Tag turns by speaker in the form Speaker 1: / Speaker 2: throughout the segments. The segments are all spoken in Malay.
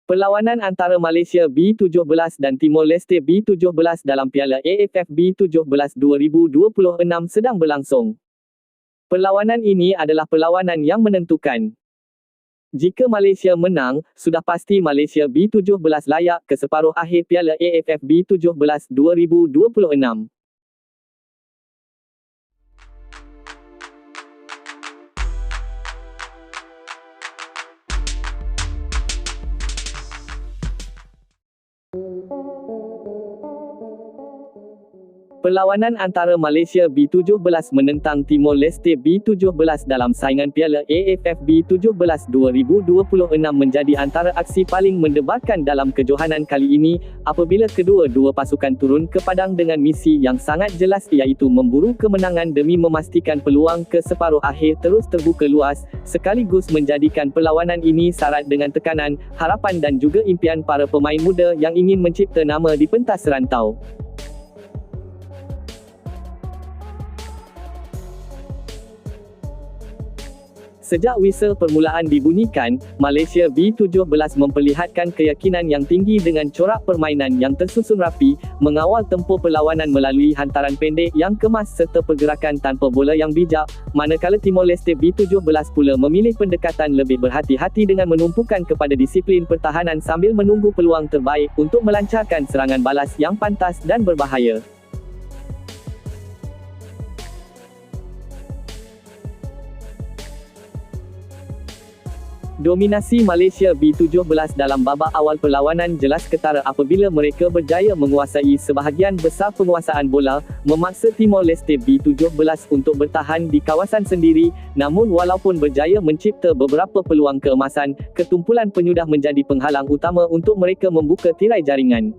Speaker 1: Perlawanan antara Malaysia B17 dan Timor Leste B17 dalam Piala AFF B17 2026 sedang berlangsung. Perlawanan ini adalah perlawanan yang menentukan. Jika Malaysia menang, sudah pasti Malaysia B17 layak ke separuh akhir Piala AFF B17 2026. Perlawanan antara Malaysia B17 menentang Timor Leste B17 dalam saingan Piala AFF B17 2026 menjadi antara aksi paling mendebarkan dalam kejohanan kali ini, apabila kedua-dua pasukan turun ke padang dengan misi yang sangat jelas, iaitu memburu kemenangan demi memastikan peluang ke separuh akhir terus terbuka luas, sekaligus menjadikan perlawanan ini syarat dengan tekanan, harapan dan juga impian para pemain muda yang ingin mencipta nama di pentas rantau. Sejak whistle permulaan dibunyikan, Malaysia B17 memperlihatkan keyakinan yang tinggi dengan corak permainan yang tersusun rapi, mengawal tempoh perlawanan melalui hantaran pendek yang kemas serta pergerakan tanpa bola yang bijak, manakala Timor Leste B17 pula memilih pendekatan lebih berhati-hati dengan menumpukan kepada disiplin pertahanan sambil menunggu peluang terbaik untuk melancarkan serangan balas yang pantas dan berbahaya. Dominasi Malaysia B17 dalam babak awal perlawanan jelas ketara apabila mereka berjaya menguasai sebahagian besar penguasaan bola, memaksa Timor Leste B17 untuk bertahan di kawasan sendiri, namun walaupun berjaya mencipta beberapa peluang keemasan, ketumpulan penyudah menjadi penghalang utama untuk mereka membuka tirai jaringan.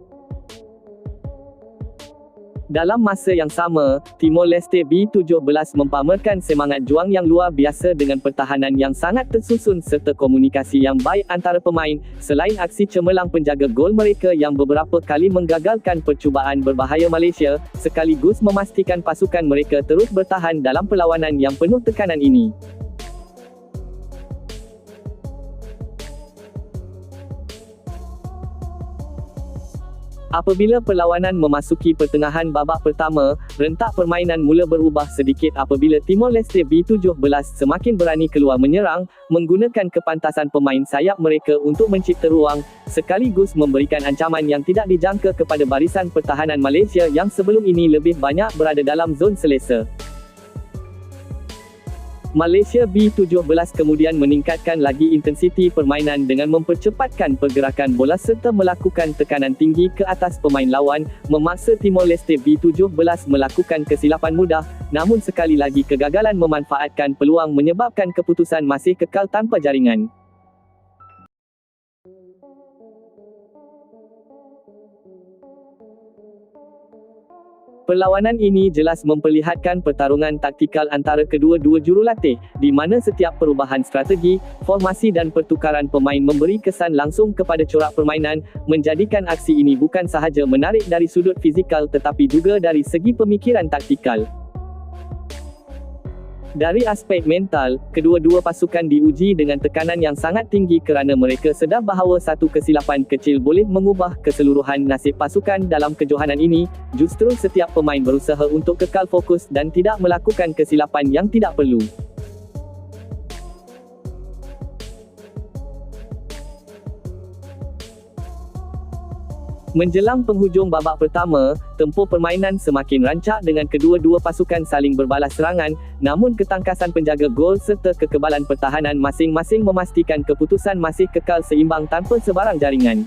Speaker 1: Dalam masa yang sama, Timor Leste B17 mempamerkan semangat juang yang luar biasa dengan pertahanan yang sangat tersusun serta komunikasi yang baik antara pemain, selain aksi cemerlang penjaga gol mereka yang beberapa kali menggagalkan percubaan berbahaya Malaysia, sekaligus memastikan pasukan mereka terus bertahan dalam perlawanan yang penuh tekanan ini. Apabila perlawanan memasuki pertengahan babak pertama, rentak permainan mula berubah sedikit apabila Timor Leste B17 semakin berani keluar menyerang, menggunakan kepantasan pemain sayap mereka untuk mencipta ruang, sekaligus memberikan ancaman yang tidak dijangka kepada barisan pertahanan Malaysia yang sebelum ini lebih banyak berada dalam zon selesa. Malaysia B17 kemudian meningkatkan lagi intensiti permainan dengan mempercepatkan pergerakan bola serta melakukan tekanan tinggi ke atas pemain lawan, memaksa Timor Leste B17 melakukan kesilapan mudah, namun sekali lagi kegagalan memanfaatkan peluang menyebabkan keputusan masih kekal tanpa jaringan. Perlawanan ini jelas memperlihatkan pertarungan taktikal antara kedua-dua jurulatih, di mana setiap perubahan strategi, formasi dan pertukaran pemain memberi kesan langsung kepada corak permainan, menjadikan aksi ini bukan sahaja menarik dari sudut fizikal tetapi juga dari segi pemikiran taktikal. Dari aspek mental, kedua-dua pasukan diuji dengan tekanan yang sangat tinggi kerana mereka sedar bahawa satu kesilapan kecil boleh mengubah keseluruhan nasib pasukan dalam kejohanan ini. Justru setiap pemain berusaha untuk kekal fokus dan tidak melakukan kesilapan yang tidak perlu. Menjelang penghujung babak pertama, tempoh permainan semakin rancak dengan kedua-dua pasukan saling berbalas serangan, namun ketangkasan penjaga gol serta kekebalan pertahanan masing-masing memastikan keputusan masih kekal seimbang tanpa sebarang jaringan.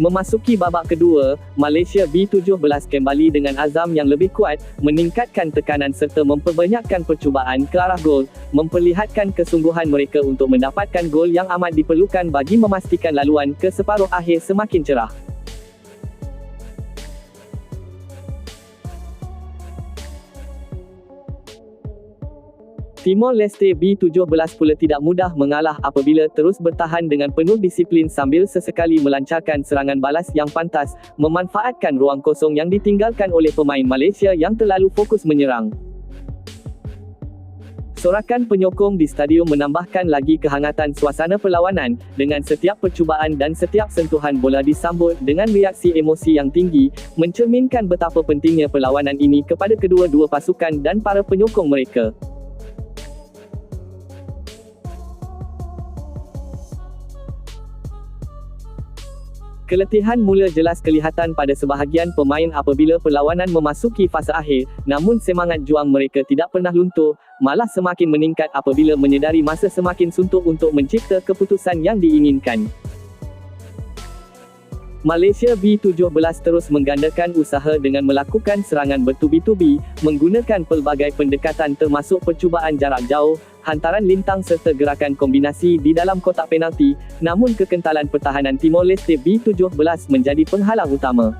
Speaker 1: Memasuki babak kedua, Malaysia B17 kembali dengan azam yang lebih kuat, meningkatkan tekanan serta memperbanyakkan percubaan ke arah gol, memperlihatkan kesungguhan mereka untuk mendapatkan gol yang amat diperlukan bagi memastikan laluan ke separuh akhir semakin cerah. Timor Leste B17 pula tidak mudah mengalah apabila terus bertahan dengan penuh disiplin sambil sesekali melancarkan serangan balas yang pantas, memanfaatkan ruang kosong yang ditinggalkan oleh pemain Malaysia yang terlalu fokus menyerang. Sorakan penyokong di stadium menambahkan lagi kehangatan suasana perlawanan, dengan setiap percubaan dan setiap sentuhan bola disambut dengan reaksi emosi yang tinggi, mencerminkan betapa pentingnya perlawanan ini kepada kedua-dua pasukan dan para penyokong mereka. Keletihan mula jelas kelihatan pada sebahagian pemain apabila perlawanan memasuki fasa akhir, namun semangat juang mereka tidak pernah luntur, malah semakin meningkat apabila menyedari masa semakin suntuk untuk mencipta keputusan yang diinginkan. Malaysia B17 terus menggandakan usaha dengan melakukan serangan bertubi-tubi, menggunakan pelbagai pendekatan termasuk percubaan jarak jauh, hantaran lintang serta gerakan kombinasi di dalam kotak penalti, namun kekentalan pertahanan Timor Leste B17 menjadi penghalang utama.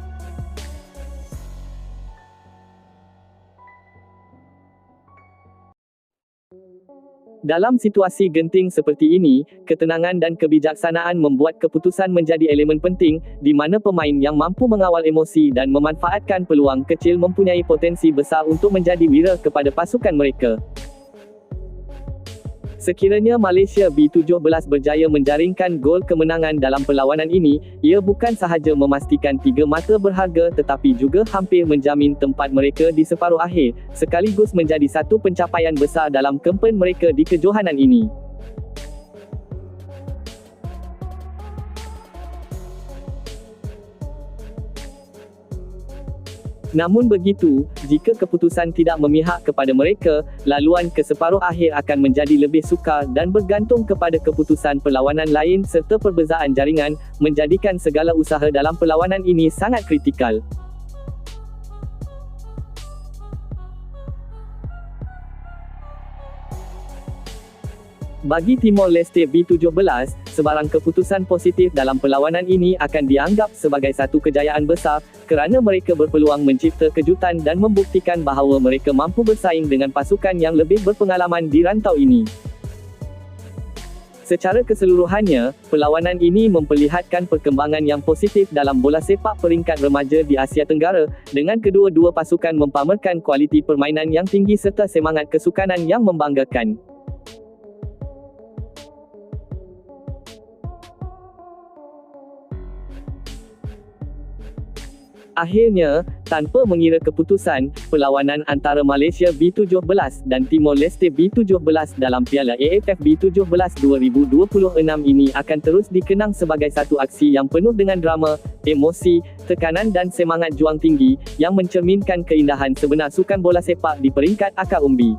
Speaker 1: Dalam situasi genting seperti ini, ketenangan dan kebijaksanaan membuat keputusan menjadi elemen penting, di mana pemain yang mampu mengawal emosi dan memanfaatkan peluang kecil mempunyai potensi besar untuk menjadi wira kepada pasukan mereka. Sekiranya Malaysia B17 berjaya menjaringkan gol kemenangan dalam perlawanan ini, ia bukan sahaja memastikan 3 mata berharga tetapi juga hampir menjamin tempat mereka di separuh akhir, sekaligus menjadi satu pencapaian besar dalam kempen mereka di kejohanan ini. Namun begitu, jika keputusan tidak memihak kepada mereka, laluan ke separuh akhir akan menjadi lebih sukar dan bergantung kepada keputusan perlawanan lain serta perbezaan jaringan, menjadikan segala usaha dalam perlawanan ini sangat kritikal. Bagi Timor Leste B17, sebarang keputusan positif dalam perlawanan ini akan dianggap sebagai satu kejayaan besar, kerana mereka berpeluang mencipta kejutan dan membuktikan bahawa mereka mampu bersaing dengan pasukan yang lebih berpengalaman di rantau ini. Secara keseluruhannya, perlawanan ini memperlihatkan perkembangan yang positif dalam bola sepak peringkat remaja di Asia Tenggara, dengan kedua-dua pasukan mempamerkan kualiti permainan yang tinggi serta semangat kesukanan yang membanggakan. Akhirnya, tanpa mengira keputusan, perlawanan antara Malaysia B17 dan Timor Leste B17 dalam Piala AFF B17 2026 ini akan terus dikenang sebagai satu aksi yang penuh dengan drama, emosi, tekanan dan semangat juang tinggi, yang mencerminkan keindahan sebenar sukan bola sepak di peringkat akar umbi.